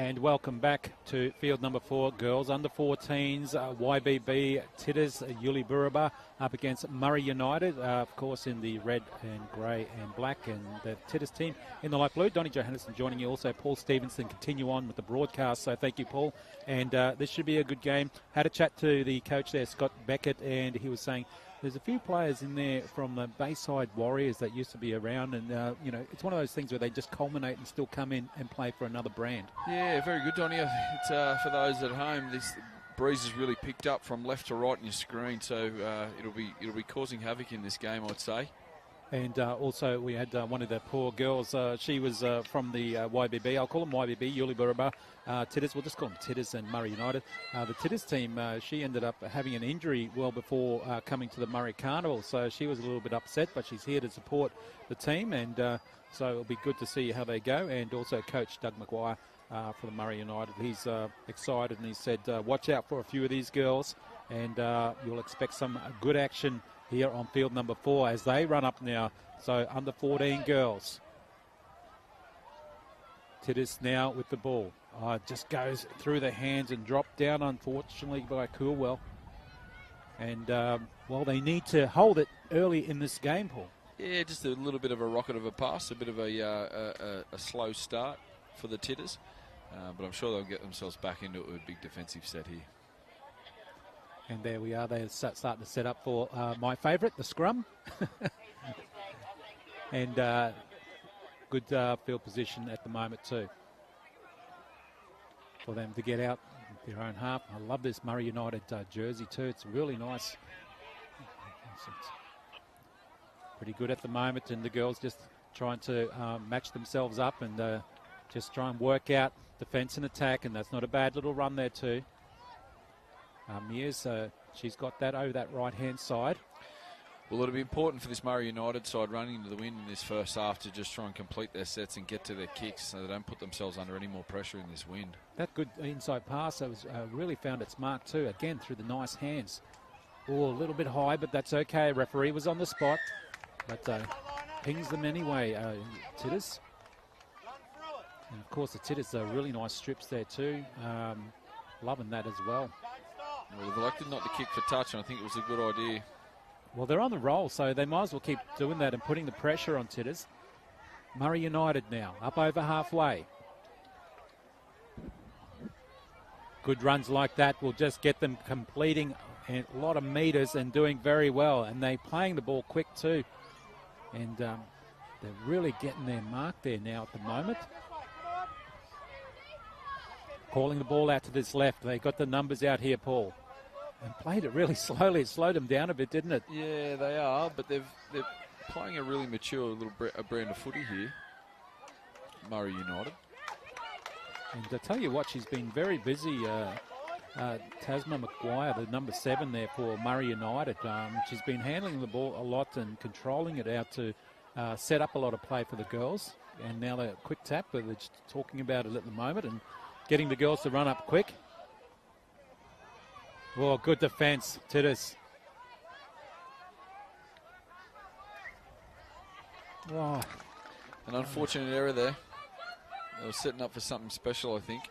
And welcome back to field number 4, girls under 14s, YBB Tiddas Yuliburaba up against Murri United, of course in the red and grey and black, and the Tiddas team in the light blue. Donnie Johannesson joining you, also Paul Stevenson continue on with the broadcast, so thank you, Paul. And this should be a good game. Had a chat to the coach there, Scott Beckett, and he was saying there's a few players in there from the Bayside Warriors that used to be around, and you know, it's one of those things where they just culminate and still come in and play for another brand. Yeah, very good, Donnie. It's for those at home, this breeze has really picked up from left to right in your screen, so it'll be causing havoc in this game, I'd say. And also we had one of the poor girls. She was from the YBB. I'll call them YBB, Yuliburaba Tiddas. We'll just call them Tiddas and Murri United. The Tiddas team, she ended up having an injury well before coming to the Murri Carnival. So she was a little bit upset, but she's here to support the team. And so it'll be good to see how they go. And also Coach Doug McGuire for the Murri United. He's excited, and he said, watch out for a few of these girls. And you'll expect some good action here on field number 4 as they run up now. So under 14 girls. Tiddas now with the ball. Just goes through the hands and dropped down, unfortunately, by Coolwell. And, well, they need to hold it early in this game, Paul. Yeah, just a little bit of a rocket of a pass, a bit of a slow start for the Tiddas. But I'm sure they'll get themselves back into a big defensive set here. And there we are. They're starting to set up for my favourite, the scrum. And good field position at the moment too for them to get out their own half. I love this Murri United jersey too. It's really nice. It's pretty good at the moment, and the girls just trying to match themselves up and just try and work out defence and attack, and that's not a bad little run there too. Mears, she's got that over that right-hand side. Well, it'll be important for this Murri United side running into the wind in this first half to just try and complete their sets and get to their kicks so they don't put themselves under any more pressure in this wind. That good inside pass that was really found its mark too, again through the nice hands. Oh, a little bit high, but that's okay. Referee was on the spot, but pings them anyway, Tiddas. And of course the Tiddas are really nice strips there too. Loving that as well. Well, they've elected not to kick for touch, and I think it was a good idea. Well, they're on the roll, so they might as well keep doing that and putting the pressure on Tiddas. Murri United now, up over halfway. Good runs like that will just get them completing a lot of metres and doing very well. And they're playing the ball quick too. And they're really getting their mark there now at the moment. Calling the ball out to this left. They got the numbers out here, Paul. And played it really slowly. It slowed them down a bit, didn't it? Yeah, they are, but they're playing a really mature little brand of footy here, Murri United. And I tell you what, she's been very busy, Tasma McGuire, the number 7 there for Murri United. She's been handling the ball a lot and controlling it out to set up a lot of play for the girls. And now they're quick tap, but they're just talking about it at the moment and getting the girls to run up quick. Well, good defence, Tiddas. Oh. An unfortunate error there. They were setting up for something special, I think.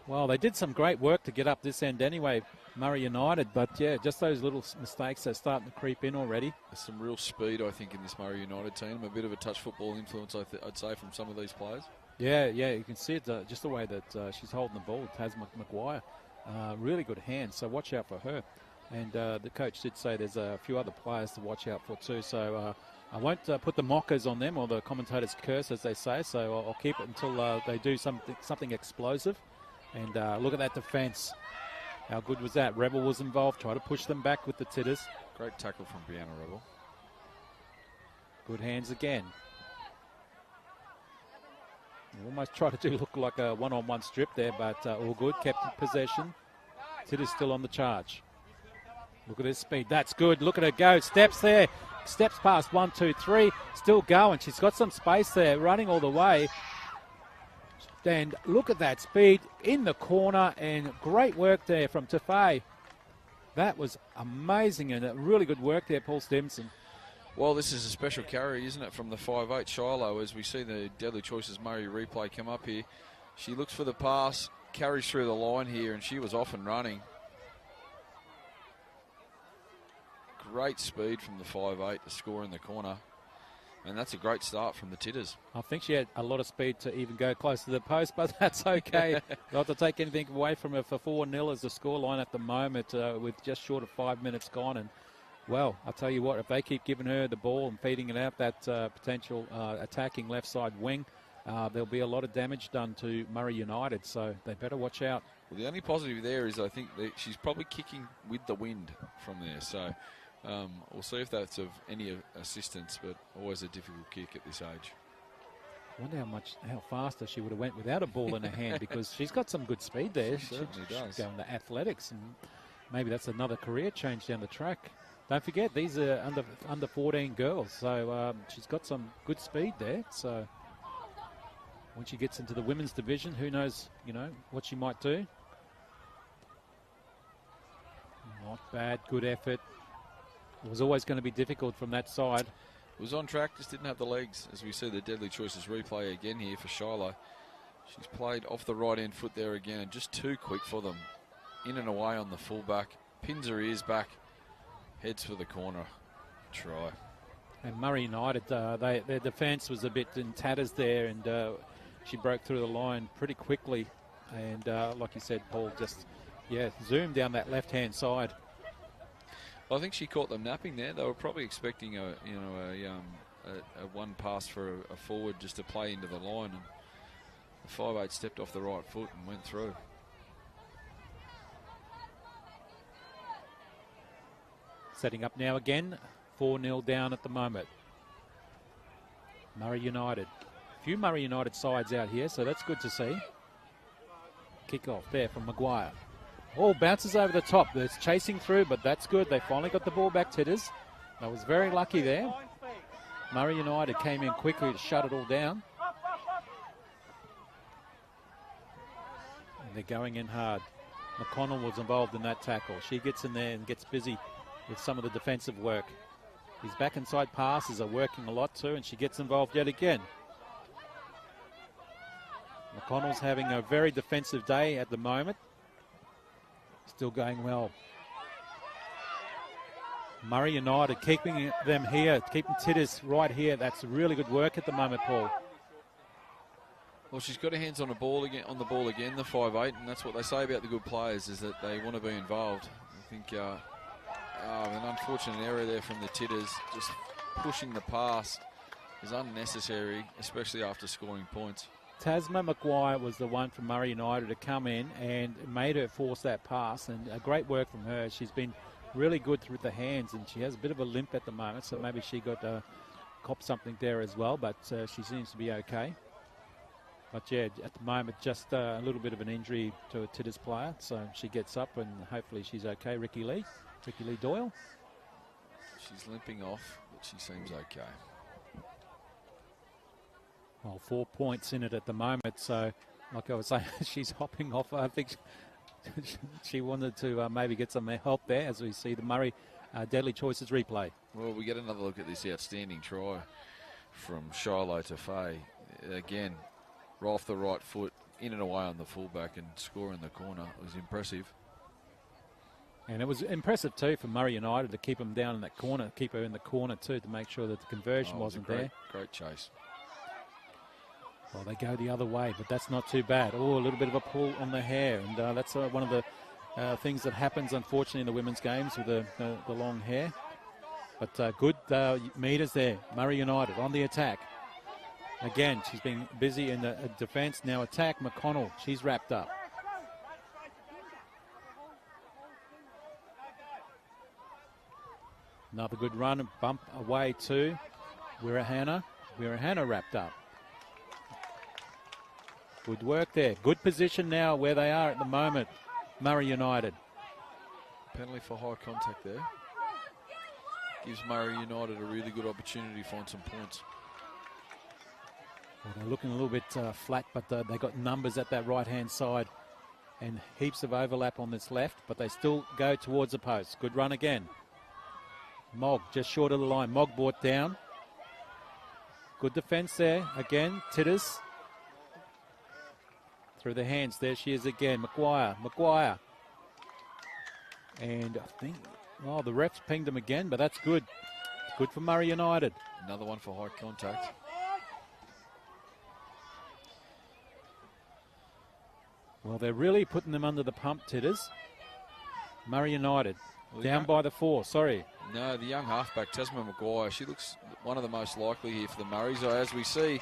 Well, they did some great work to get up this end anyway, Murri United, but yeah, just those little mistakes are starting to creep in already. There's some real speed, I think, in this Murri United team. A bit of a touch football influence, I'd say, from some of these players. Yeah, you can see it just the way that she's holding the ball, Tasma McGuire. Really good hands, so watch out for her. And the coach did say there's a few other players to watch out for too, so I won't put the mockers on them or the commentators' curse, as they say, so I'll keep it until they do something explosive. And look at that defence. How good was that? Rebel was involved, try to push them back with the Tiddas. Great tackle from Brianna Rebel. Good hands again. Almost tried to look like a one-on-one strip there, but all good, kept in possession. Tiddas still on the charge. Look at this speed, that's good. Look at her go, steps there. Steps past 1, 2, 3, still going. She's got some space there, running all the way. And look at that speed in the corner, and great work there from Tafay. That was amazing, and really good work there, Paul Stevenson. Well, this is a special carry, isn't it, from the 5'8", Shiloh, as we see the Deadly Choices Murri replay come up here. She looks for the pass, carries through the line here, and she was off and running. Great speed from the 5'8" to score in the corner. And that's a great start from the Tiddas. I think she had a lot of speed to even go close to the post, but that's okay. Not to take anything away from her for 4-0 as the scoreline at the moment with just short of 5 minutes gone. And, well, I'll tell you what, if they keep giving her the ball and feeding it out that potential attacking left side wing, there'll be a lot of damage done to Murri United, so they better watch out. Well, the only positive there is I think that she's probably kicking with the wind from there. So we'll see if that's of any assistance, but always a difficult kick at this age. I wonder how faster she would have went without a ball in her hand, because she's got some good speed there. She certainly does. Go into athletics, and maybe that's another career change down the track. Don't forget, these are under 14 girls, so she's got some good speed there. So when she gets into the women's division, who knows, what she might do. Not bad, good effort. It was always going to be difficult from that side. It was on track, just didn't have the legs. As we see the Deadly Choices replay again here for Shiloh. She's played off the right hand foot there again, and just too quick for them. In and away on the fullback, pins her ears back, heads for the corner. Try. And Murri United, their defence was a bit in tatters there, and she broke through the line pretty quickly. And like you said, Paul, just zoomed down that left-hand side. I think she caught them napping there. They were probably expecting a one pass for a forward just to play into the line, and the 5'8" stepped off the right foot and went through. Setting up now again, 4-0 down at the moment. Murri United. A few Murri United sides out here, so that's good to see. Kick off there from Maguire. Oh, bounces over the top. It's chasing through, but that's good. They finally got the ball back, Tiddas. That was very lucky there. Murri United came in quickly to shut it all down. And they're going in hard. McConnell was involved in that tackle. She gets in there and gets busy with some of the defensive work. His back and side passes are working a lot too, and she gets involved yet again. McConnell's having a very defensive day at the moment. Still going well. Murri United keeping them here, keeping Tiddas right here. That's really good work at the moment, Paul. Well, she's got her hands on the ball again, the 5'8", and that's what they say about the good players, is that they want to be involved. I think an unfortunate error there from the Tiddas, just pushing the pass is unnecessary, especially after scoring points. Tasma Maguire was the one from Murri United to come in and made her force that pass, and a great work from her. She's been really good through the hands, and she has a bit of a limp at the moment, so maybe she got copped something there as well, but she seems to be okay. But yeah, at the moment, just a little bit of an injury to a Tiddas player, so she gets up and hopefully she's okay. Ricky Lee Doyle. She's limping off, but she seems okay. Well, 4 points in it at the moment, so like I was saying, she's hopping off. I think she wanted to maybe get some help there as we see the Murri Deadly Choices replay. Well, we get another look at this outstanding try from Shiloh to Faye. Again, right off the right foot, in and away on the fullback and score in the corner. It was impressive. And it was impressive too for Murri United to keep them down in that corner, keep her in the corner too, to make sure that the conversion wasn't there. Great chase. Well, they go the other way, but that's not too bad. Oh, a little bit of a pull on the hair, and that's one of the things that happens, unfortunately, in the women's games with the long hair. But good meters there. Murri United on the attack. Again, she's been busy in the defence. Now attack. McConnell, she's wrapped up. Another good run and bump away to Wirahana. Wirahana wrapped up. Good work there. Good position now where they are at the moment. Murri United. Penalty for high contact there. Gives Murri United a really good opportunity to find some points. Well, they're looking a little bit flat, but they got numbers at that right-hand side and heaps of overlap on this left, but they still go towards the post. Good run again. Mogg just short of the line. Mogg brought down. Good defence there. Again, Tiddas. Through the hands. There she is again. Maguire. And I think, oh, the refs pinged him again, but that's good. Good for Murri United. Another one for high contact. Well, they're really putting them under the pump, Tiddas. Murri United. Down by the 4, sorry. No, the young halfback, Tasman Maguire, she looks one of the most likely here for the Murrays. As we see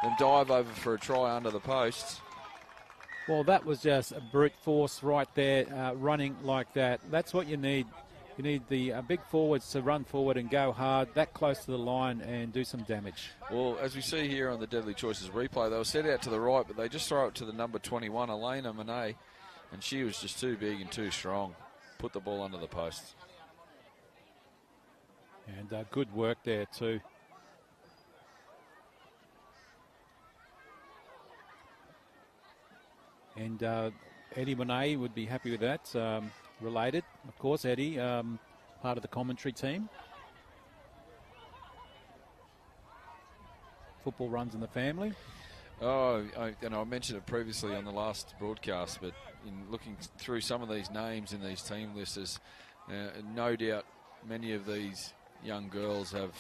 them dive over for a try under the posts. Well, that was just a brute force right there, running like that. That's what you need. You need the big forwards to run forward and go hard, that close to the line, and do some damage. Well, as we see here on the Deadly Choices replay, they were set out to the right, but they just throw it to the number 21, Elena Monet, and she was just too big and too strong. Put the ball under the posts. And good work there too. And Eddie Monet would be happy with that. Related, of course, Eddie, part of the commentary team. Football runs in the family. Oh, I mentioned it previously on the last broadcast, but in looking through some of these names in these team lists, no doubt many of these young girls have,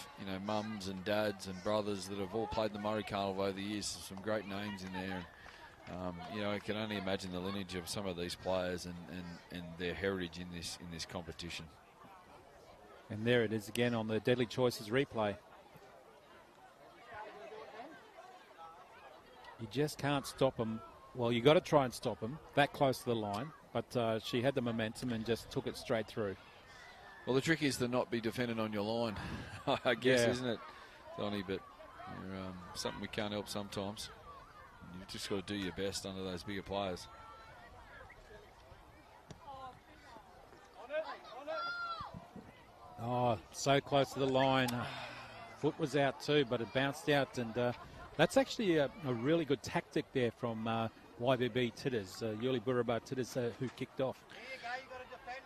mums and dads and brothers that have all played the Murri Carnival over the years. Some great names in there. I can only imagine the lineage of some of these players and their heritage in this competition. And there it is again on the Deadly Choices replay. You just can't stop them. Well, you got to try and stop them that close to the line, but she had the momentum and just took it straight through. Well, the trick is to not be defended on your line, I guess, Yeah. isn't it, Donnie? But something we can't help sometimes. You've just got to do your best under those bigger players. Oh, so close to the line. Foot was out too, but it bounced out, and that's actually a really good tactic there from YBB Tiddas, Yuli Buraba Tiddas, who kicked off.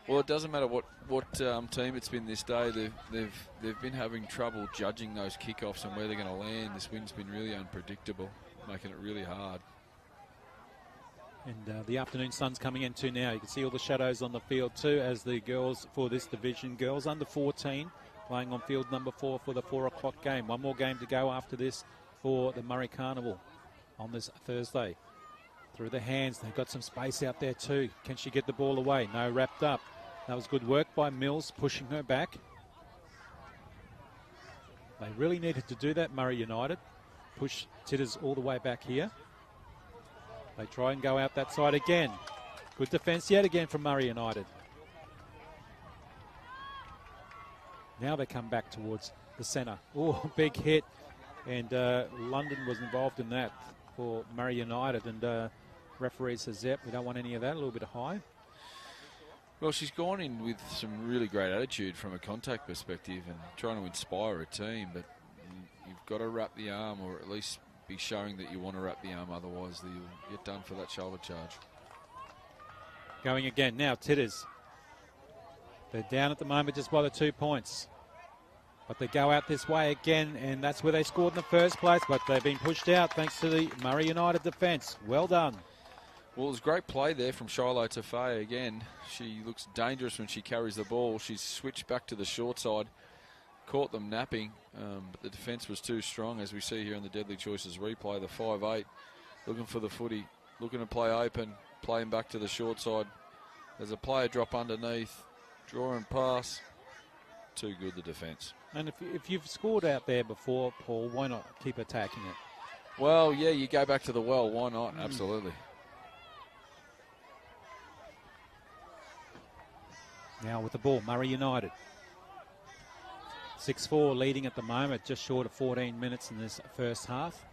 Well, it doesn't matter what team it's been this day. They've been having trouble judging those kickoffs and where they're going to land. This wind's been really unpredictable, making it really hard. And the afternoon sun's coming in too now. You can see all the shadows on the field too as the girls for this division, girls under 14, playing on field number 4 for the 4 o'clock game. One more game to go after this for the Murri Carnival on this Thursday. Through the hands, they've got some space out there too. Can she get the ball away? No, wrapped up. That was good work by Mills, pushing her back. They really needed to do that, Murri United. Push Tiddas all the way back here. They try and go out that side again. Good defence yet again from Murri United. Now they come back towards the centre. Oh, big hit. And London was involved in that for Murri United. And referee says, yep, we don't want any of that. A little bit high. Well, she's gone in with some really great attitude from a contact perspective and trying to inspire a team. But you've got to wrap the arm, or at least be showing that you want to wrap the arm, otherwise you'll get done for that shoulder charge. Going again now, Tiddas. They're down at the moment just by the 2 points. But they go out this way again, and that's where they scored in the first place, but they've been pushed out thanks to the Murri United defence. Well done. Well, it was great play there from Shiloh Tafay again. She looks dangerous when she carries the ball. She's switched back to the short side, caught them napping, but the defence was too strong, as we see here in the Deadly Choices replay. The 5'8", looking for the footy, looking to play open, playing back to the short side. There's a player drop underneath, draw and pass. Too good, the defence. And if you've scored out there before, Paul, why not keep attacking it? Well, yeah, you go back to the well. Why not? Absolutely. Now with the ball, Murri United. 6-4 leading at the moment, just short of 14 minutes in this first half.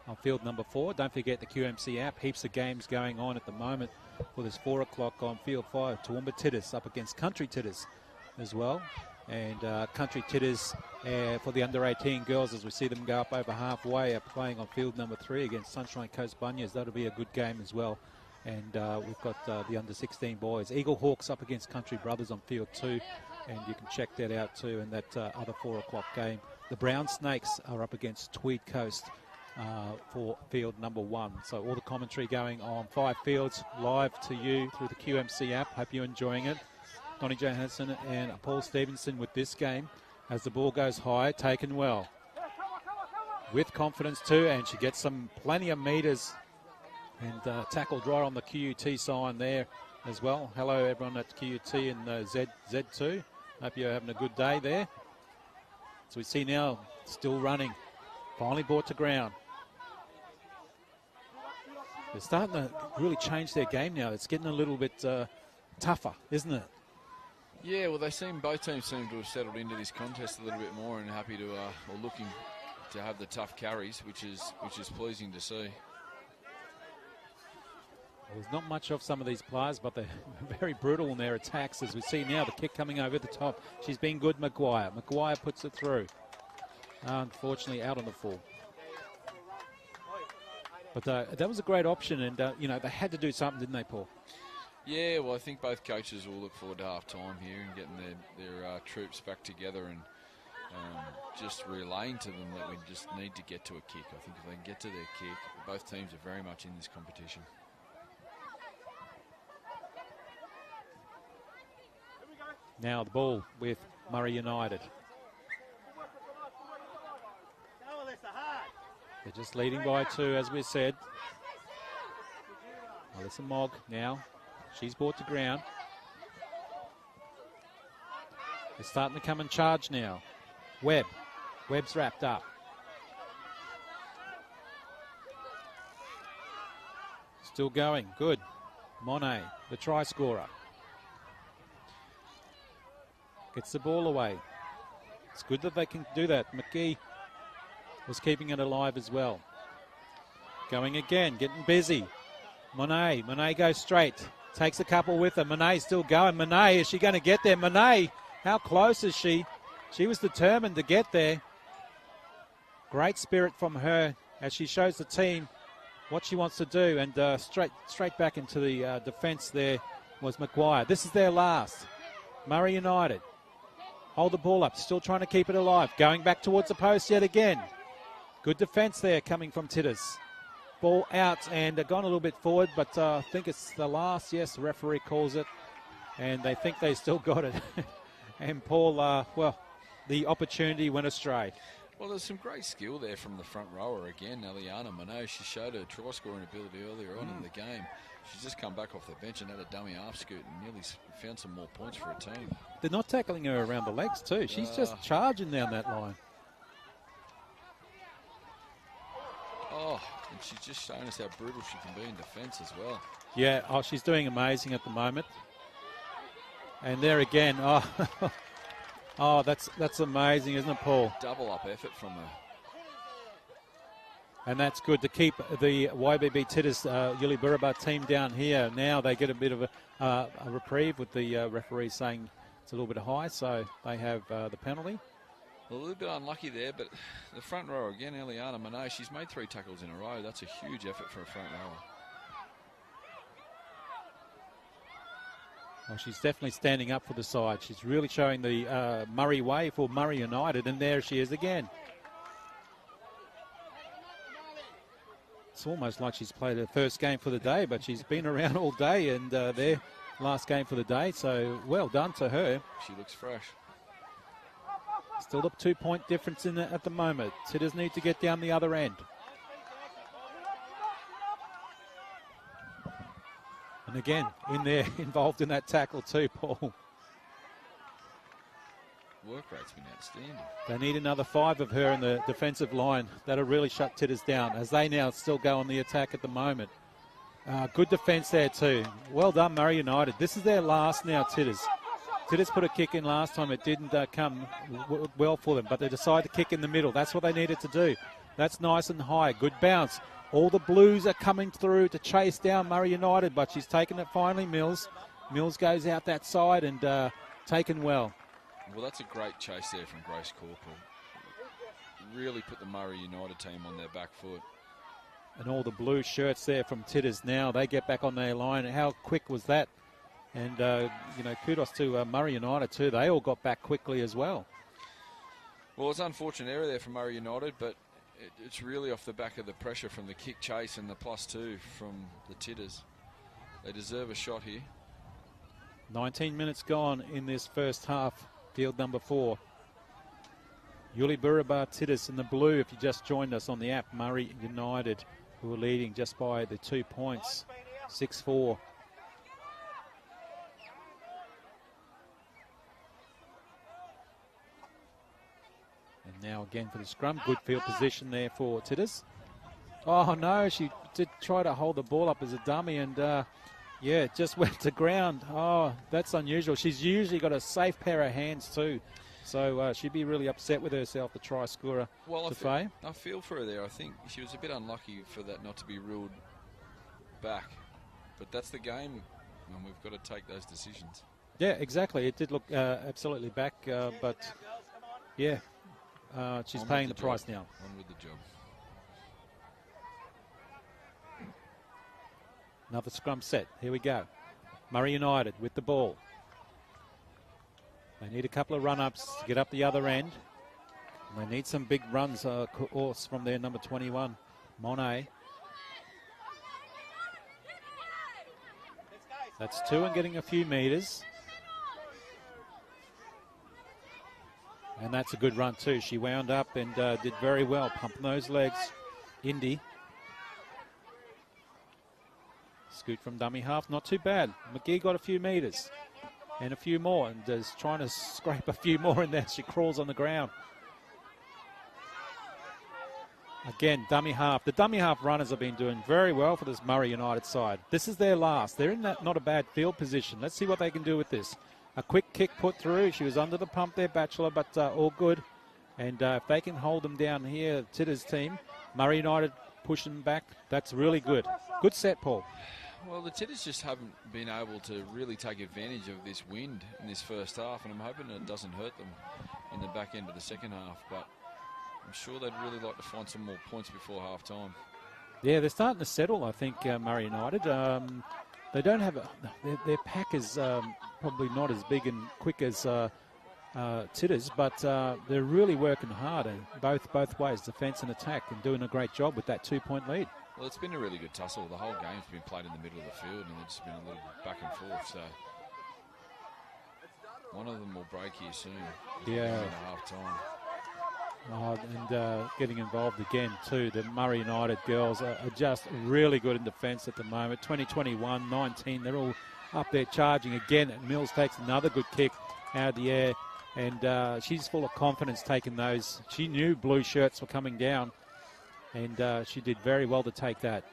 On field number 4, don't forget the QMC app. Heaps of games going on at the moment for this 4 o'clock on field 5. Toowoomba Tiddas up against Country Tiddas as well. And Country Tiddas for the under-18 girls, as we see them go up over halfway, are playing on field number 3 against Sunshine Coast Bunyas. That'll be a good game as well. And we've got the under-16 boys. Eagle Hawks up against Country Brothers on field 2. And you can check that out too in that other 4 o'clock game. The Brown Snakes are up against Tweed Coast for field number 1. So all the commentary going on 5 fields live to you through the QMC app. Hope you're enjoying it. Donnie Johansson and Paul Stevenson with this game as the ball goes high, taken well. With confidence too, and she gets plenty of meters and tackled right on the QUT sign there as well. Hello everyone at QUT and Z2. Hope you're having a good day there. So we see now still running. Finally brought to ground. They're starting to really change their game now. It's getting a little bit tougher, isn't it? Yeah, well, both teams seem to have settled into this contest a little bit more and happy to, or looking to have the tough carries, which is pleasing to see. Well, there's not much of some of these players, but they're very brutal in their attacks. As we see now, the kick coming over the top. She's been good, Maguire. Maguire puts it through. Unfortunately, out on the full. But that was a great option, and, they had to do something, didn't they, Paul? Yeah, well, I think both coaches will look forward to half-time here and getting their troops back together and just relaying to them that we just need to get to a kick. I think if they can get to their kick, both teams are very much in this competition. Now the ball with Murri United. They're just leading by 2, as we said. Alyssa Mogg now. She's brought to ground. They're starting to come and charge now. Webb's wrapped up. Still going. Good. Monet, the try scorer. Gets the ball away. It's good that they can do that. McGee was keeping it alive as well. Going again, getting busy. Monet goes straight. Takes a couple with her. Monet still going. Monet, is she going to get there? Monet, how close is she? She was determined to get there. Great spirit from her as she shows the team what she wants to do. And straight back into the defence there was Maguire. This is their last. Murri United. Hold the ball up. Still trying to keep it alive. Going back towards the post yet again. Good defence there coming from Tiddas. Ball out and gone a little bit forward, but I think it's the last. Yes, the referee calls it. And they think they still got it. And Paul, the opportunity went astray. Well, there's some great skill there from the front rower again, Eliana Minot. She showed her try scoring ability earlier on in the game. She's just come back off the bench and had a dummy half scoot and nearly found some more points for her team. They're not tackling her around the legs too. She's just charging down that line. Oh, and she's just shown us how brutal she can be in defence as well. Yeah, she's doing amazing at the moment. And there again, that's amazing, isn't it, Paul? Double up effort from her. And that's good to keep the YBB Tiddas Yuliburaba team down here. Now they get a bit of a reprieve with the referee saying it's a little bit high, so they have the penalty. A little bit unlucky there, but the front rower again, Eliana Minot, she's made 3 tackles in a row. That's a huge effort for a front rower. Well, she's definitely standing up for the side. She's really showing the Murri way for Murri United, and there she is again. It's almost like she's played her first game for the day, but she's been around all day, and their last game for the day, so well done to her. She looks fresh. Still a 2-point difference in it at the moment. Tiddas need to get down the other end. And again, in there, involved in that tackle too, Paul. Work rate's been outstanding. They need another 5 of her in the defensive line. That'll really shut Tiddas down, as they now still go on the attack at the moment. Good defence there too. Well done, Murri United. This is their last now, Tiddas. Tiddas put a kick in last time. It didn't come well for them, but they decided to kick in the middle. That's what they needed to do. That's nice and high. Good bounce. All the Blues are coming through to chase down Murri United, but she's taken it finally, Mills. Mills goes out that side and taken well. Well, that's a great chase there from Grace Corporal. Really put the Murri United team on their back foot. And all the blue shirts there from Tiddas now, they get back on their line. How quick was that? And, kudos to Murri United too. They all got back quickly as well. Well, it's an unfortunate error there from Murri United, but it's really off the back of the pressure from the kick chase and the +2 from the Tiddas. They deserve a shot here. 19 minutes gone in this first half, field number 4. Yuliburaba Tiddas in the blue, if you just joined us on the app. Murri United, who are leading just by the 2 points, 6-4. And now again for the scrum. Good field position there for Tiddas. Oh no, she did try to hold the ball up as a dummy and yeah, it just went to ground. Oh, that's unusual. She's usually got a safe pair of hands too. So she'd be really upset with herself, the try scorer, I feel for her there. I think she was a bit unlucky for that not to be ruled back. But that's the game, and we've got to take those decisions. Yeah, exactly. It did look absolutely back, but yeah, she's paying the price now. On with the job. Another scrum set. Here we go. Murri United with the ball. They need a couple of run-ups to get up the other end. And they need some big runs, of course, from their number 21, Monet. That's 2 and getting a few metres. And that's a good run too. She wound up and did very well, pumping those legs. Indy. Scoot from dummy half, not too bad. McGee got a few metres and a few more and is trying to scrape a few more in there. She crawls on the ground. Again, dummy half. The dummy half runners have been doing very well for this Murri United side. This is their last. They're in that not a bad field position. Let's see what they can do with this. A quick kick put through. She was under the pump there, Batchelor, but all good. And if they can hold them down here, Tiddas team, Murri United pushing back, that's really good. Good set, Paul. Well, the Tiddas just haven't been able to really take advantage of this wind in this first half, and I'm hoping it doesn't hurt them in the back end of the second half. But I'm sure they'd really like to find some more points before half-time. Yeah, they're starting to settle, I think, Murri United. They don't have their pack is probably not as big and quick as Tiddas, but they're really working hard and both ways, defence and attack, and doing a great job with that 2-point lead. Well, it's been a really good tussle. The whole game's been played in the middle of the field, and it's been a little back and forth. So one of them will break here soon. Yeah. At half-time. And getting involved again too. The Murri United girls are just really good in defence at the moment. 2021, 19, they're all up there charging again. And Mills takes another good kick out of the air, and she's full of confidence taking those. She knew blue shirts were coming down, and she did very well to take that.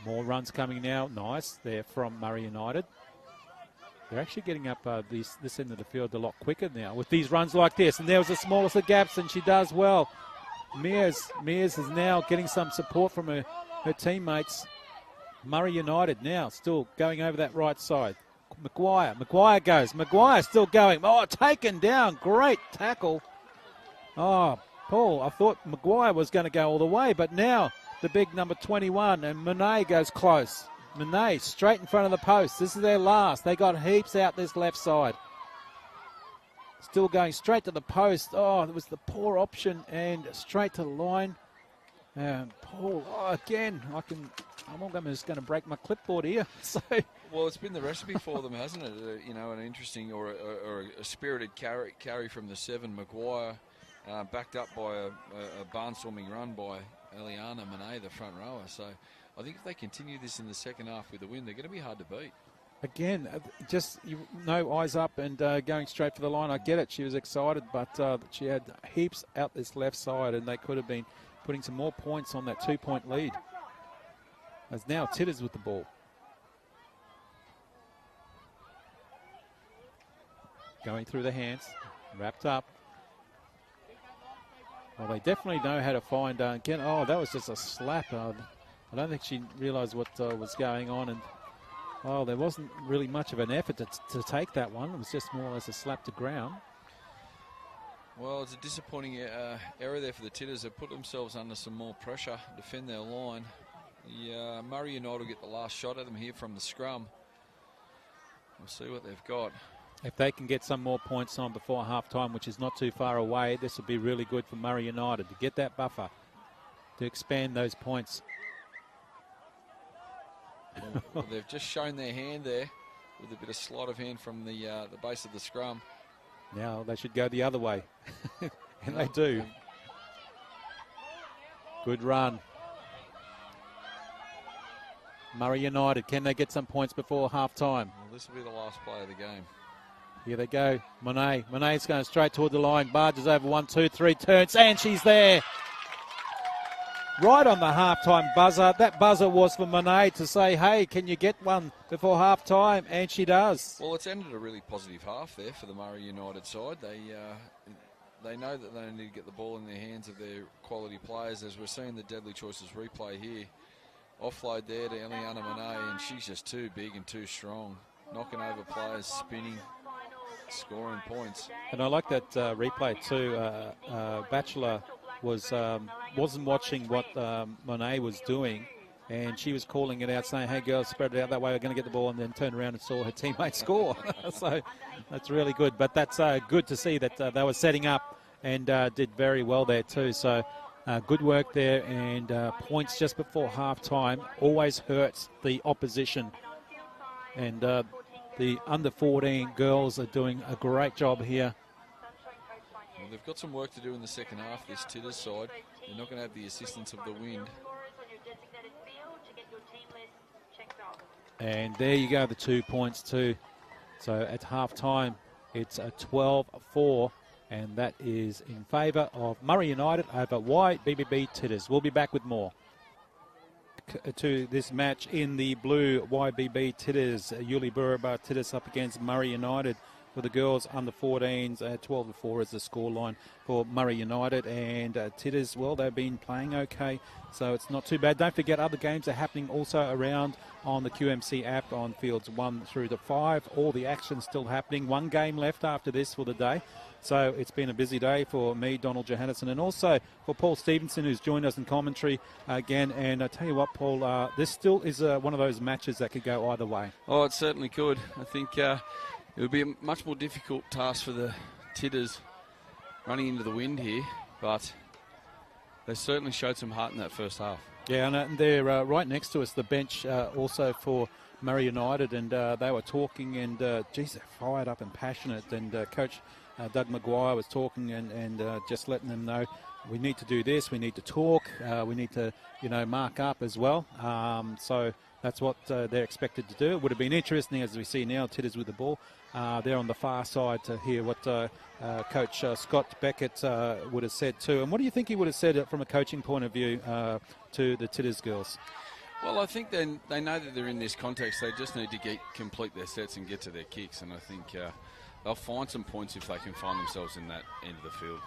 More runs coming now. Nice there from Murri United. They're actually getting up this end of the field a lot quicker now with these runs like this. And there was the smallest of gaps, and she does well. Mears is now getting some support from her teammates. Murri United now still going over that right side. Maguire goes. Maguire still going. Oh, taken down. Great tackle. Oh, Paul, I thought Maguire was going to go all the way, but now the big number 21, and Monet goes close. Monet straight in front of the post. This is their last. They got heaps out this left side. Still going straight to the post. Oh, it was the poor option, and straight to the line. And Paul, again, I'm just going to break my clipboard here. So, well, it's been the recipe for them, hasn't it? An interesting or a spirited carry from the 7, Maguire, backed up by a barnstorming run by Eliana Monet, the front rower. So I think if they continue this in the second half with the win, they're going to be hard to beat. Again, just eyes up and going straight for the line. I get it. She was excited, but she had heaps out this left side, and they could have been putting some more points on that 2-point lead. As now Tiddas with the ball. Going through the hands, wrapped up. Well, they definitely know how to find again. Oh, that was just a slap. I don't think she realised what was going on, and there wasn't really much of an effort to take that one. It was just more or less a slap to ground. Well, it's a disappointing error there for the Tiddas. They've put themselves under some more pressure, defend their line. Murri United will get the last shot at them here from the scrum. We'll see what they've got. If they can get some more points on before half-time, which is not too far away, this will be really good for Murri United to get that buffer, to expand those points. Well, they've just shown their hand there with a bit of sleight of hand from the base of the scrum. Now they should go the other way, and they do. Good run. Murri United, can they get some points before half-time? Well, this will be the last play of the game. Here they go. Monet's going straight toward the line. Barges over 1, 2, 3, turns, and she's there. Right on the half-time buzzer. That buzzer was for Monet to say, hey, can you get one before half-time? And she does. Well, it's ended a really positive half there for the Murri United side. They know that they need to get the ball in the hands of their quality players. As we're seeing the Deadly Choices replay here. Offload there to Eliana Monet, and she's just too big and too strong. Knocking over players, spinning, scoring points. And I like that replay too. Batchelor wasn't watching what Monet was doing, and she was calling it out, saying, hey girls, spread it out that way, we're going to get the ball, and then turned around and saw her teammate score. So that's really good. But that's good to see that they were setting up and did very well there too. So good work there, and points just before half-time always hurts the opposition. And the under-14 girls are doing a great job here. Well, they've got some work to do in the second half, this Tiddas side. They're not going to have the assistance of the wind. And there you go, the 2 points too. So at half-time, it's a 12-4, and that is in favour of Murri United over YBB Tiddas. We'll be back with more. To this match in the blue, YBB Tiddas, Yuli Buraba Tiddas up against Murri United. For the girls under 14s, 12-4 is the scoreline for Murri United, and Tiddas, well, they've been playing okay, so it's not too bad. Don't forget, other games are happening also around on the QMC app on fields 1 through to 5. All the action still happening. One game left after this for the day. So it's been a busy day for me, Donald Johannesson, and also for Paul Stevenson, who's joined us in commentary again. And I tell you what, Paul, this still is one of those matches that could go either way. Oh, it certainly could. I think it would be a much more difficult task for the Tiddas running into the wind here, but they certainly showed some heart in that first half. Yeah, and they're right next to us, the bench also for Murri United, and they were talking, and geez, they're fired up and passionate, and Coach Doug Maguire was talking and just letting them know, we need to do this, we need to talk, we need to, mark up as well. So that's what they're expected to do. It would have been interesting, as we see now, Tiddas with the ball. They're on the far side to hear what Coach Scott Beckett would have said too. And what do you think he would have said from a coaching point of view to the Tiddas girls? Well, I think they know that they're in this context. They just need to complete their sets and get to their kicks. And I think they'll find some points if they can find themselves in that end of the field.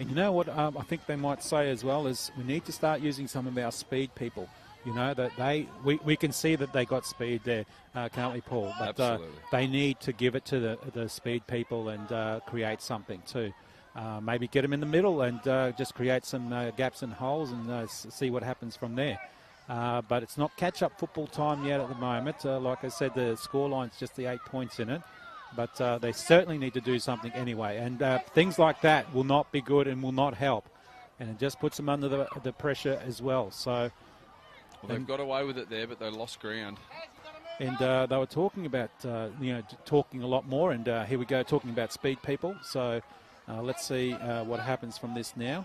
And you know what I think they might say as well is we need to start using some of our speed people. That we can see that they got speed there, can't we, Paul? But Absolutely. They need to give it to the speed people and create something too. Maybe get them in the middle and just create some gaps and holes and see what happens from there. But it's not catch-up football time yet at the moment. Like I said, the scoreline's just the 8 points in it. But they certainly need to do something anyway. And things like that will not be good and will not help. And it just puts them under the pressure as well. So... Well, they've got away with it there, but they lost ground. And they were talking about, talking a lot more. And here we go, talking about speed people. So let's see what happens from this now.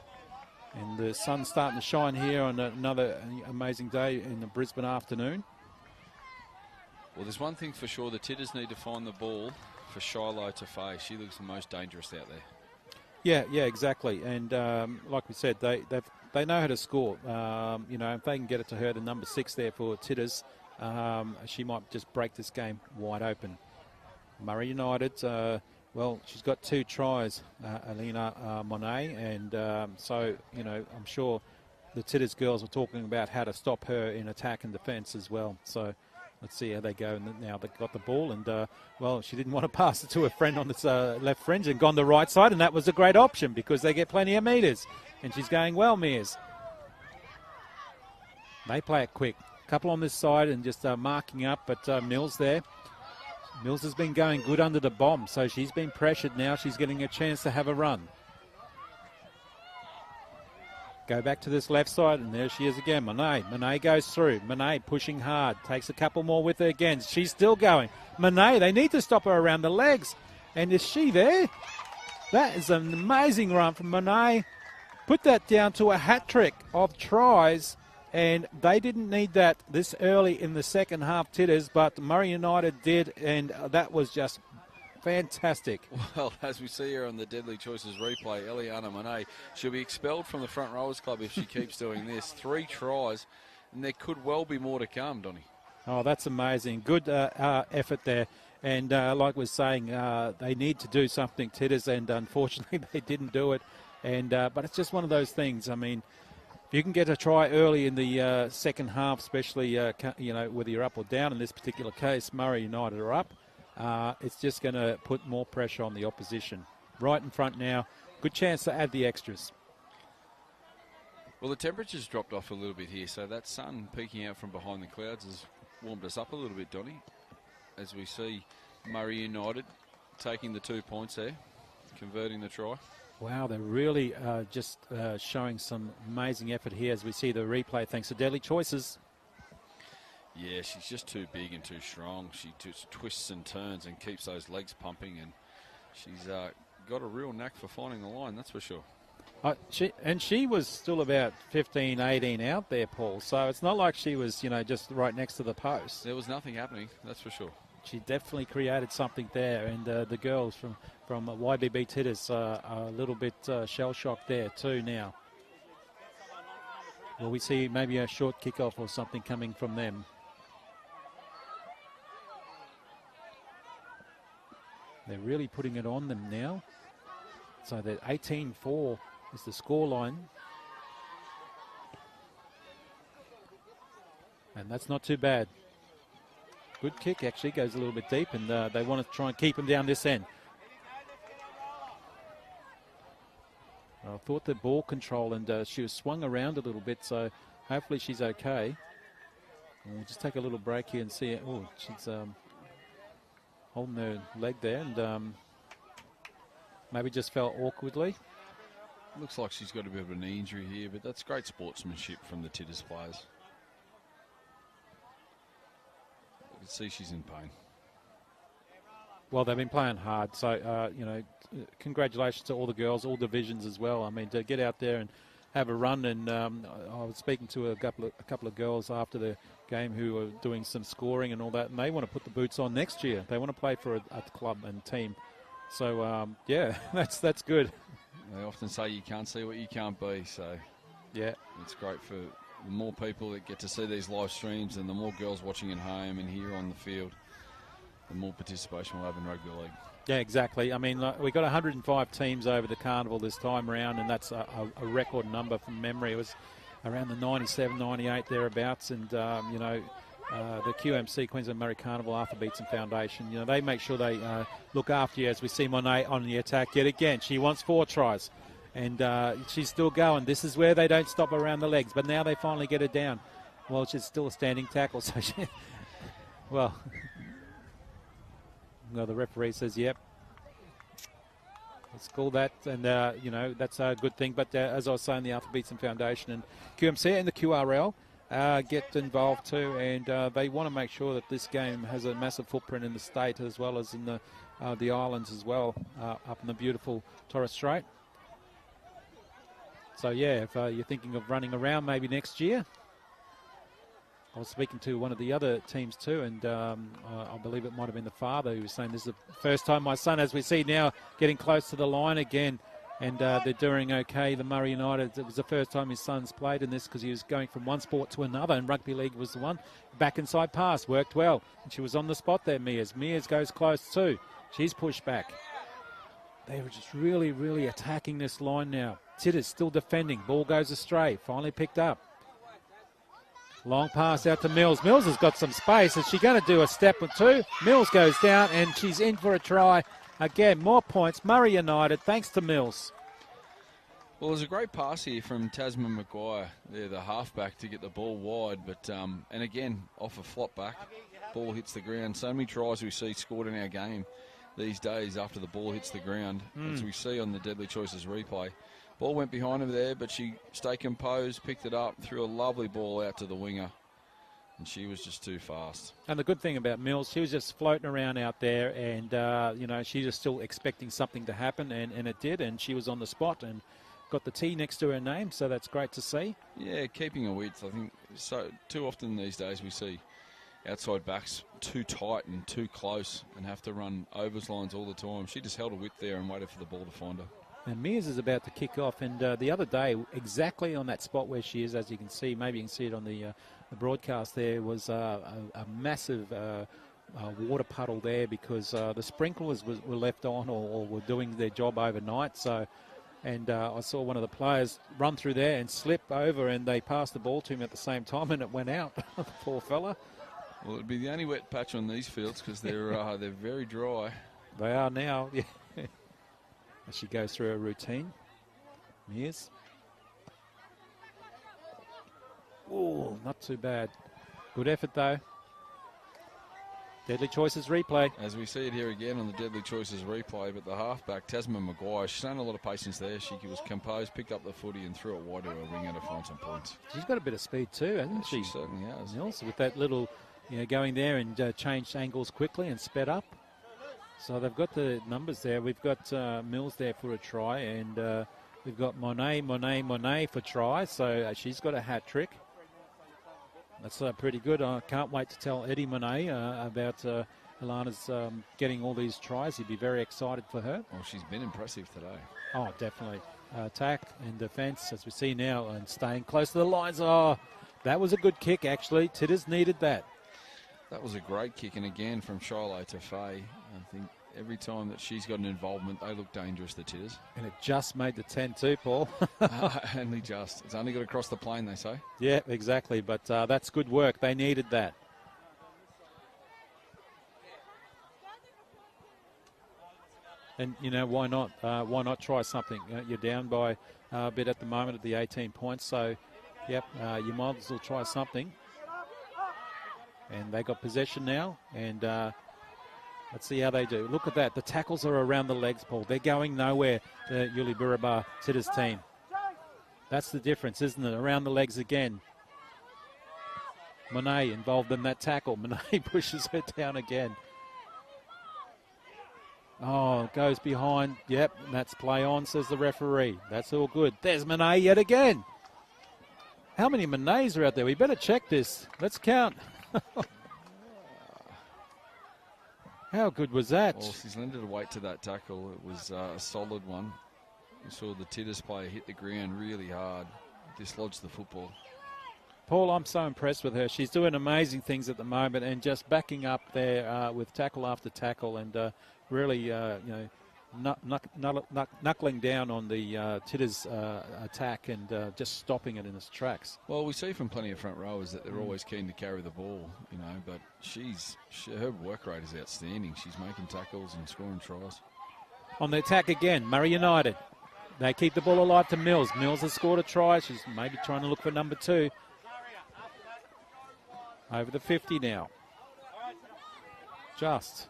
And the sun's starting to shine here on another amazing day in the Brisbane afternoon. Well, there's one thing for sure. The Tiddas need to find the ball for Shiloh to face. She looks the most dangerous out there. Yeah, exactly. And like we said, they know how to score. If they can get it to her, the number 6 there for Tiddas, she might just break this game wide open. Murri United, she's got 2 tries, Alina Monet, and so, I'm sure the Tiddas girls are talking about how to stop her in attack and defence as well. So let's see how they go. And now they've got the ball, and, she didn't want to pass it to her friend on this left fringe and gone the right side, and that was a great option because they get plenty of metres. And she's going well, Mears. They play it quick. Couple on this side and just marking up, but Mills there. Mills has been going good under the bomb, so she's been pressured now. She's getting a chance to have a run. Go back to this left side, and there she is again. Monet goes through. Monet pushing hard. Takes a couple more with her again. She's still going. Monet, they need to stop her around the legs. And is she there? That is an amazing run from Monet. Put that down to a hat trick of tries. And they didn't need that this early in the second half, Tiddas, but Murri United did, and that was just fantastic. Well, as we see here on the Deadly Choices replay, Eliana Monet, she'll be expelled from the Front Rowers Club if she keeps doing this. 3 tries, and there could well be more to come, Donnie. Oh, that's amazing. Good effort there. And like we're saying, they need to do something, Tiddas, and unfortunately they didn't do it. And but it's just one of those things. I mean, if you can get a try early in the second half, especially, whether you're up or down in this particular case, Murri United are up. It's just going to put more pressure on the opposition. Right in front now. Good chance to add the extras. Well, the temperature's dropped off a little bit here, so that sun peeking out from behind the clouds has warmed us up a little bit, Donnie, as we see Murri United taking the 2 points there, converting the try. Wow, they're really just showing some amazing effort here as we see the replay thanks to Deadly Choices. Yeah, she's just too big and too strong. She just twists and turns and keeps those legs pumping, and she's got a real knack for finding the line, that's for sure. She was still about 15, 18 out there, Paul, so it's not like she was, just right next to the post. There was nothing happening, that's for sure. She definitely created something there, and the girls from YBB Tiddas are a little bit shell-shocked there too now. Will we see maybe a short kickoff or something coming from them? They're really putting it on them now. So that 18-4 is the scoreline. And that's not too bad. Good kick, actually, goes a little bit deep, and they want to try and keep him down this end. I thought the ball control, and she was swung around a little bit, so hopefully she's okay. And we'll just take a little break here and see it. Oh, she's holding her leg there, and maybe just fell awkwardly. Looks like she's got a bit of a knee injury here, but that's great sportsmanship from the Tiddas players. You can see she's in pain. Well, they've been playing hard, so, congratulations to all the girls, all divisions as well. I mean, to get out there and have a run, and I was speaking to a couple of girls after the game who were doing some scoring and all that, and they want to put the boots on next year. They want to play for a club and team. So, yeah, that's good. They often say you can't see what you can't be, so yeah, it's great for the more people that get to see these live streams, and the more girls watching at home and here on the field, the more participation we'll have in rugby league. Yeah, exactly. I mean, we got 105 teams over the carnival this time around, and that's a record number from memory. It was around the 97, 98 thereabouts, and the QMC, Queensland Murri Carnival, Arthur Beetson Foundation, they make sure they look after you, as we see Monet on the attack yet again. She wants 4 tries, and she's still going. This is where they don't stop around the legs, but now they finally get her down. Well, she's still a standing tackle, so well, the referee says, yep, let's call that, and that's a good thing. But as I was saying, the Arthur Beetson Foundation and QMC and the QRL get involved too, and they want to make sure that this game has a massive footprint in the state as well as in the islands as well, up in the beautiful Torres Strait. So yeah, if you're thinking of running around maybe next year. I was speaking to one of the other teams too, and I believe it might have been the father who was saying this is the first time my son, as we see now, getting close to the line again, and they're doing okay. The Murri United, it was the first time his son's played in this because he was going from one sport to another, and rugby league was the one. Back inside pass, worked well. And she was on the spot there, Mears. Mears goes close too. She's pushed back. They were just really, really attacking this line now. Tiddas still defending. Ball goes astray. Finally picked up. Long pass out to Mills. Mills has got some space. Is she going to do a step or two? Mills goes down, and she's in for a try. Again, more points. Murri United, thanks to Mills. Well, there's a great pass here from Tasman Maguire, there, the halfback, to get the ball wide. But and again, off a flop back, ball hits the ground. So many tries we see scored in our game these days after the ball hits the ground, as we see on the Deadly Choices replay. Ball went behind her there, but she stayed composed, picked it up, threw a lovely ball out to the winger. And she was just too fast. And the good thing about Mills, she was just floating around out there, and, you know, she was still expecting something to happen, and it did, and she was on the spot and got the T next to her name, so that's great to see. Yeah, keeping a width. I think so. Too often these days we see outside backs too tight and too close and have to run overs lines all the time. She just held a width there and waited for the ball to find her. And Mears is about to kick off, and the other day, exactly on that spot where she is, as you can see, maybe you can see it on the broadcast there, was a massive water puddle there because the sprinklers were left on or were doing their job overnight. So, and I saw one of the players run through there and slip over, and they passed the ball to him at the same time, and it went out. The poor fella. Well, it'd be the only wet patch on these fields because they're very dry. They are now. Yeah. As she goes through her routine. Mears. Oh, not too bad. Good effort, though. Deadly Choices replay. As we see it here again on the Deadly Choices replay, but the halfback, Tasman Maguire, she's shown a lot of patience there. She was composed, picked up the footy and threw it wide to her winger to find some points. She's got a bit of speed too, hasn't she? She certainly has. Mills, with that little, you know, going there and changed angles quickly and sped up. So they've got the numbers there. We've got Mills there for a try, and we've got Monet for try. So she's got a hat trick. That's pretty good. I can't wait to tell Eddie Monet about Ilana's getting all these tries. He'd be very excited for her. Well, she's been impressive today. Oh, definitely. Attack and defence, as we see now, and staying close to the lines. Oh, that was a good kick, actually. Tiddas needed that. That was a great kick, and again from Shiloh to Faye. I think every time that she's got an involvement, they look dangerous, the Tiddas. And it just made the 10 too, Paul. Only just. It's only got to cross the plane, they say. Yeah, exactly. But that's good work. They needed that. And, you know, why not? Why not try something? You're down by a bit at the moment at the 18 points. So, yep, you might as well try something. And they got possession now. And let's see how they do. Look at that. The tackles are around the legs, Paul. They're going nowhere, the Yuliburaba Tiddas team. That's the difference, isn't it? Around the legs again. Monet involved in that tackle. Monet pushes her down again. Oh, goes behind. Yep, and that's play on, says the referee. That's all good. There's Monet yet again. How many Monets are out there? We better check this. Let's count. How good was that? Well, she's lended a weight to that tackle. It was a solid one. We saw the Tiddas player hit the ground really hard, dislodge the football. Paul, I'm so impressed with her. She's doing amazing things at the moment and just backing up there with tackle after tackle and really, you know, knuckling down on the Tiddas attack and just stopping it in its tracks. Well, we see from plenty of front rowers that they're always keen to carry the ball, you know, but her work rate is outstanding. She's making tackles and scoring tries. On the attack again, Murri United. They keep the ball alive to Mills. Mills has scored a try. She's maybe trying to look for number 2. Over the 50 now. Just.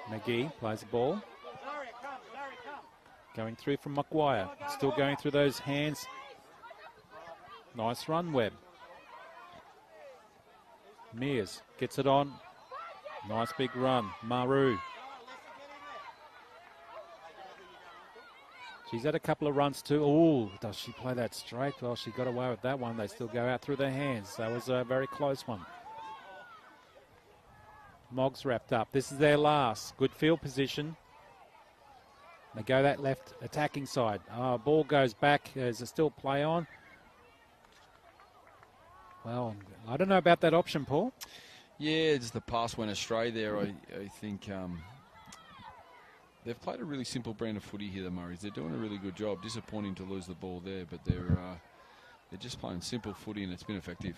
McGee plays the ball. Going through from Maguire. Still going through those hands. Nice run, Webb. Mears gets it on. Nice big run. Maru. She's had a couple of runs too. Oh, does she play that straight? Well, she got away with that one. They still go out through their hands. That was a very close one. Moggs wrapped up. This is their last. Good field position. They go that left attacking side. Oh, ball goes back. There's a still play on. Well, I don't know about that option, Paul. Yeah, just the pass went astray there. I think they've played a really simple brand of footy here, the Murrays. They're doing a really good job. Disappointing to lose the ball there, but they're just playing simple footy and it's been effective.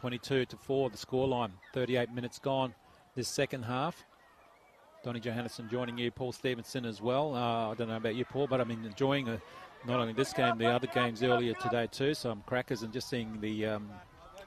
22-4, the scoreline. 38 minutes gone this second half. Donnie Johannesson joining you, Paul Stevenson as well. I don't know about you, Paul, but I'm enjoying not only this game, the other games earlier today too. Some crackers, and just seeing the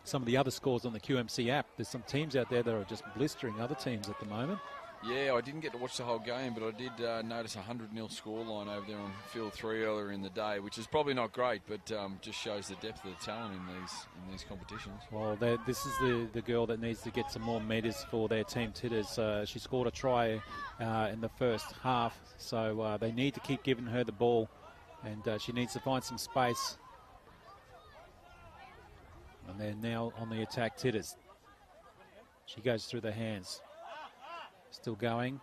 some of the other scores on the QMC app. There's some teams out there that are just blistering other teams at the moment. Yeah, I didn't get to watch the whole game, but I did notice a 100-0 scoreline over there on field 3 earlier in the day, which is probably not great, but just shows the depth of the talent in these competitions. Well, this is the girl that needs to get some more metres for their team, Tiddas. She scored a try in the first half, so they need to keep giving her the ball, and she needs to find some space. And they're now on the attack, Tiddas. She goes through the hands. Still going.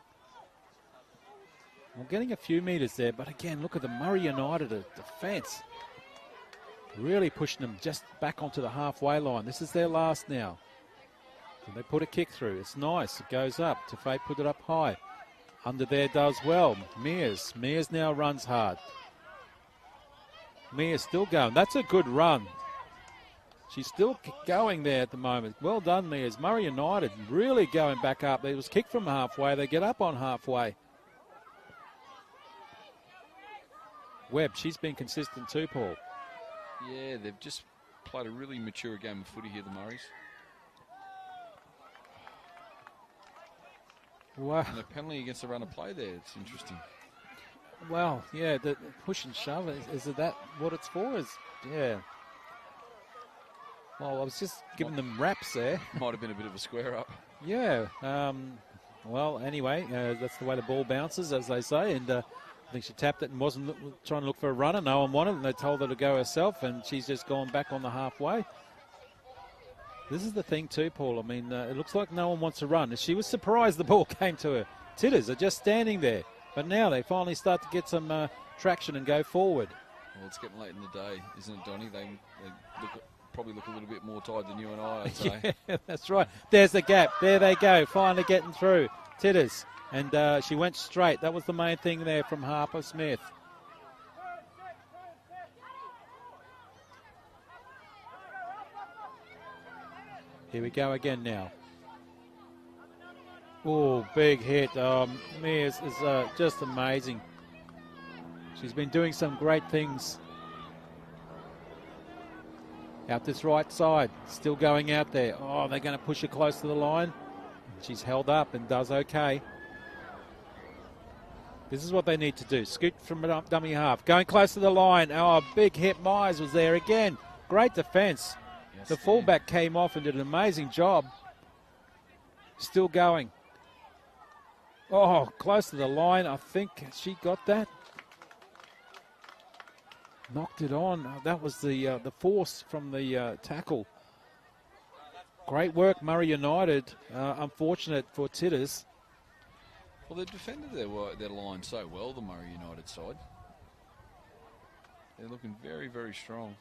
Well, getting a few metres there, but again, look at the Murri United defence. Really pushing them just back onto the halfway line. This is their last now. And they put a kick through. It's nice. It goes up. Tafay put it up high. Under there does well. Mears now runs hard. Mears still going. That's a good run. She's still going there at the moment. Well done, Mears. Murri United really going back up. It was kicked from halfway. They get up on halfway. Webb, she's been consistent too, Paul. Yeah, they've just played a really mature game of footy here, the Murrays. Wow. And a penalty against the run of play there. It's interesting. Well, yeah, the push and shove, is that what it's for? Yeah. Well, I was just giving them raps there. Might have been a bit of a square up. Yeah. Well, anyway, that's the way the ball bounces, as they say. And I think she tapped it and wasn't trying to look for a runner. No one wanted it, and they told her to go herself, and she's just gone back on the halfway. This is the thing too, Paul. I mean, it looks like no one wants to run. She was surprised the ball came to her. Tiddas are just standing there. But now they finally start to get some traction and go forward. Well, it's getting late in the day, isn't it, Donnie? They probably look a little bit more tired than you and I, I'd say. Yeah, that's right. There's the gap. There they go. Finally getting through. Tiddas. And she went straight. That was the main thing there from Harper Smith. Here we go again now. Oh, big hit. Mears is just amazing. She's been doing some great things. Out this right side, still going out there. Oh, they're going to push her close to the line. She's held up and does okay. This is what they need to do. Scoot from dummy half. Going close to the line. Oh, big hit. Myers was there again. Great defence. Yes, the fullback came off and did an amazing job. Still going. Oh, close to the line. I think she got that. Knocked it on. That was the force from the tackle. Great work, Murri United. Unfortunate for Tiddas. Well, they defended their line so well, the Murri United side. They're looking very, very strong.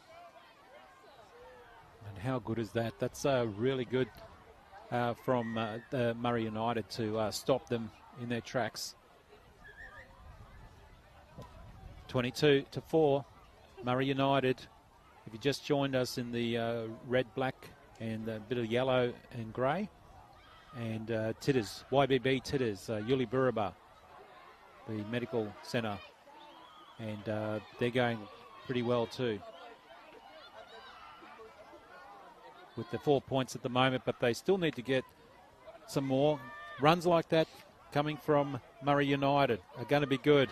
And how good is that? That's really good from Murri United to stop them in their tracks. 22-4. Murri United, if you just joined us in the red, black, and a bit of yellow and grey, and Tiddas, YBB Tiddas, Yuli Buraba, the medical centre, and they're going pretty well too. With the 4 points at the moment, but they still need to get some more. Runs like that coming from Murri United are going to be good.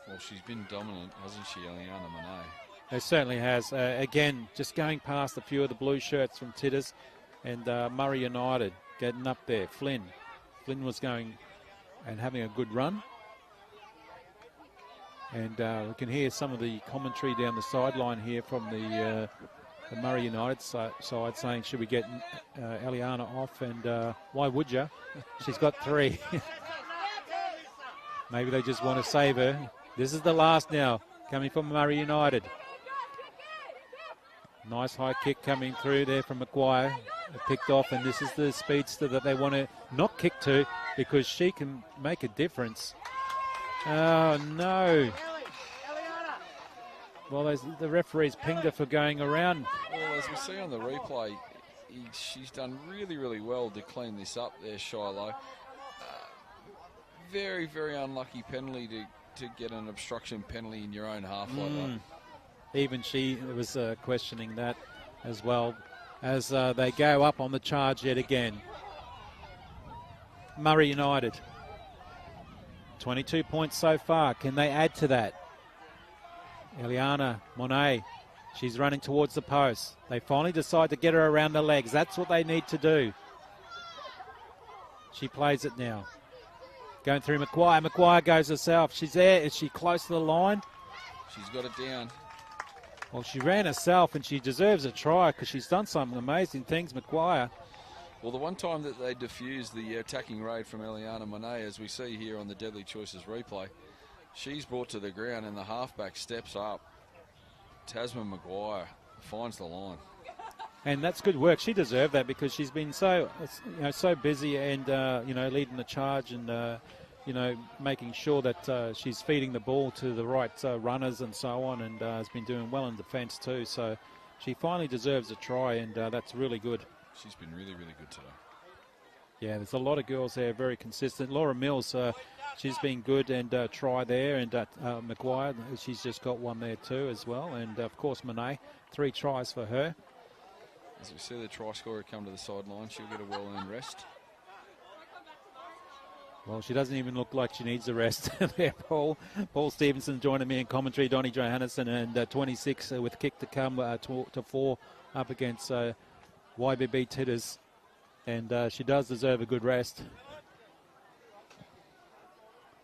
Well, she's been dominant, hasn't she, Eliana Monet? It certainly has. Again, just going past a few of the blue shirts from Tiddas, and Murri United getting up there. Flynn was going and having a good run. And we can hear some of the commentary down the sideline here from the Murri United side saying, should we get Eliana off? And why would you? She's got 3. Maybe they just want to save her. This is the last now, coming from Murri United. Nice high kick coming through there from Maguire. Picked off, and this is the speedster that they want to not kick to because she can make a difference. Oh, no. Well, the referee's pinged her for going around. Well, as we see on the replay, she's done really, really well to clean this up there, Shiloh. Very, very unlucky penalty to get an obstruction penalty in your own half like that. Even she was questioning that as well as they go up on the charge yet again. Murri United, 22 points so far. Can they add to that? Eliana Monet, she's running towards the post. They finally decide to get her around the legs. That's what they need to do. She plays it now. Going through McGuire. McGuire goes herself. She's there. Is she close to the line? She's got it down. Well, she ran herself, and she deserves a try because she's done some amazing things, McGuire. Well, the one time that they diffused the attacking raid from Eliana Monet, as we see here on the Deadly Choices replay, she's brought to the ground and the halfback steps up. Tasman McGuire finds the line. And that's good work. She deserved that because she's been so, so busy and, leading the charge and, making sure that she's feeding the ball to the right runners and so on, and has been doing well in defence too. So she finally deserves a try, and that's really good. She's been really, really good today. Yeah, there's a lot of girls there, very consistent. Laura Mills, she's been good, and try there, and McGuire, she's just got one there too as well. And, of course, Monet, 3 tries for her. As we see the try scorer come to the sideline, she'll get a well-earned rest. Well, she doesn't even look like she needs a rest there, Paul. Paul Stevenson joining me in commentary, Donnie Johannesson, and 26 with kick to come to 4 up against YBB Tiddas. And she does deserve a good rest.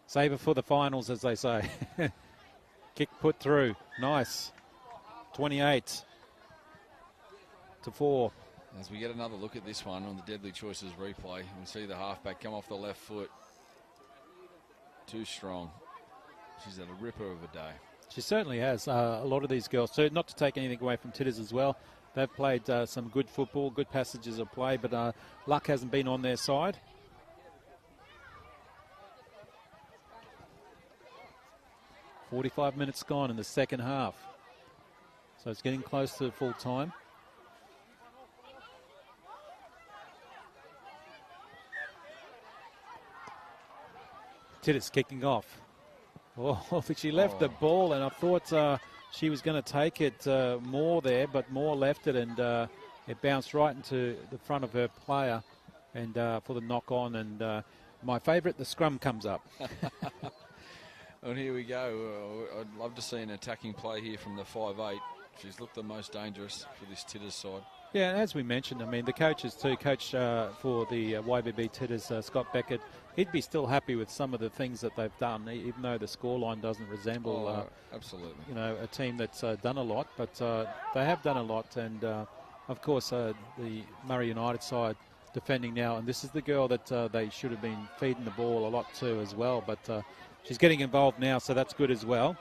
Save her for the finals, as they say. Kick put through. Nice. 28 to 4. As we get another look at this one on the Deadly Choices replay, we see the halfback come off the left foot. Too strong. She's had a ripper of a day. She certainly has. A lot of these girls, so not to take anything away from Tiddas as well, they've played some good football, good passages of play, but luck hasn't been on their side. .45 minutes gone in the second half. So it's getting close to full time. Tiddas kicking off. Oh, she left the ball, and I thought she was going to take it more there, but Moore left it, and it bounced right into the front of her player, and for the knock on. And my favourite, the scrum comes up. And here we go. I'd love to see an attacking play here from the 5'8". She's looked the most dangerous for this Tiddas side. Yeah, and as we mentioned, I mean, the coaches too, coach for the YBB Tiddas, Scott Beckett, he'd be still happy with some of the things that they've done, even though the scoreline doesn't resemble, absolutely, a team that's done a lot. But they have done a lot, and of course, the Murri United side defending now, and this is the girl that they should have been feeding the ball a lot to as well. But she's getting involved now, so that's good as well.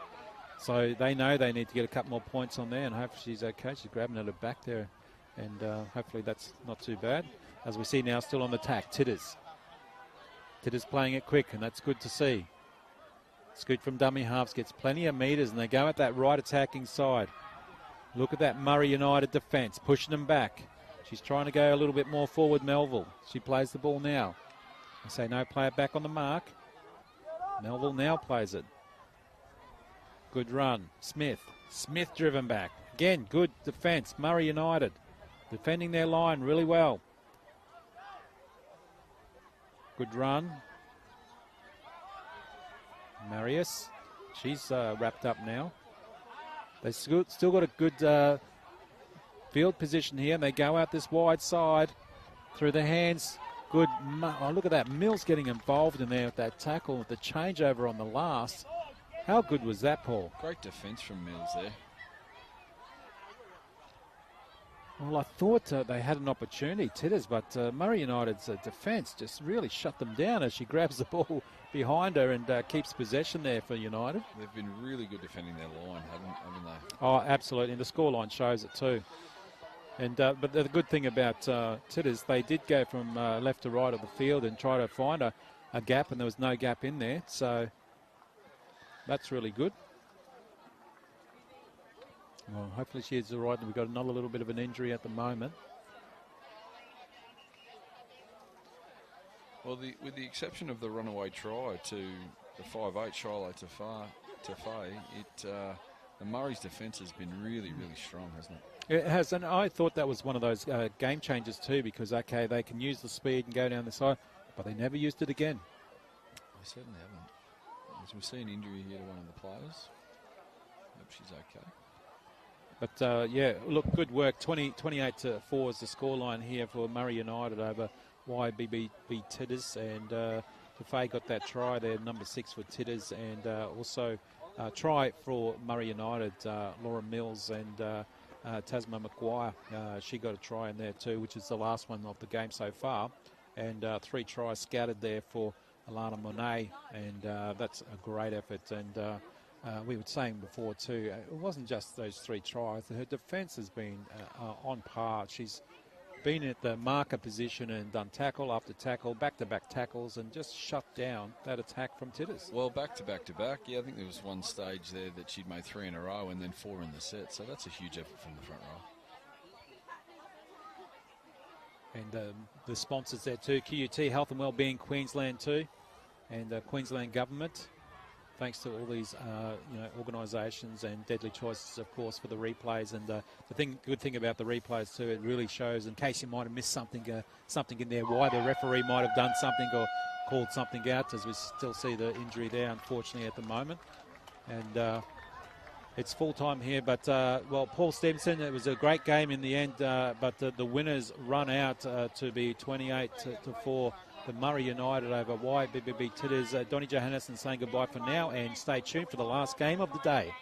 So they know they need to get a couple more points on there, and hopefully she's okay. She's grabbing at her back there, and hopefully that's not too bad. As we see now, still on the attack, Tiddas. Tiddas playing it quick, and that's good to see. Scoot from dummy halves, gets plenty of metres, and they go at that right attacking side. Look at that Murri United defence, pushing them back. She's trying to go a little bit more forward, Melville. She plays the ball now. I say no, play it back on the mark. Melville now plays it. Good run. Smith driven back. Again, good defence. Murri United defending their line really well. Good run. Marius. She's wrapped up now. They've still got a good field position here, and they go out this wide side through the hands. Good. Oh, look at that. Mills getting involved in there with that tackle, with the changeover on the last. How good was that, Paul? Great defence from Mills there. Well, I thought they had an opportunity, Tiddas, but Murri United's defence just really shut them down as she grabs the ball behind her and keeps possession there for United. They've been really good defending their line, haven't they? Oh, absolutely, and the scoreline shows it too. And but the good thing about Tiddas, they did go from left to right of the field and try to find a gap, and there was no gap in there, so that's really good. Well, hopefully she is all right. We've got another little bit of an injury at the moment. Well, with the exception of the runaway try to the 5'8", Shiloh to Faye, the Murray's defence has been really, really strong, hasn't it? It has, and I thought that was one of those game changers too, because, okay, they can use the speed and go down the side, but they never used it again. They certainly haven't. As we see an injury here to one of the players. Hope she's okay. But, yeah, look, good work. 28-4 is the scoreline here for Murri United over YBB Tiddas, and Faye got that try there, number 6 for Tiddas, and also try for Murri United, Laura Mills and Tasma McGuire. She got a try in there too, which is the last one of the game so far, and 3 tries scattered there for Alana Monet, and that's a great effort. And we were saying before too, it wasn't just those 3 tries. Her defence has been on par. She's been at the marker position and done tackle after tackle, back-to-back tackles, and just shut down that attack from Tiddas. Well, back-to-back. Yeah, I think there was one stage there that she'd made 3 in a row and then 4 in the set. So that's a huge effort from the front row. And the sponsors there too, QUT, Health and Wellbeing Queensland too, and Queensland Government. Thanks to all these organisations, and Deadly Choices, of course, for the replays. And the good thing about the replays too, it really shows, in case you might have missed something in there, why the referee might have done something or called something out, as we still see the injury there, unfortunately, at the moment. And it's full time here, but well, Paul Stevenson, it was a great game in the end, but the winners run out to be 28-4. The Murri United over YBB Tiddas. Donnie Johannesson saying goodbye for now, and stay tuned for the last game of the day.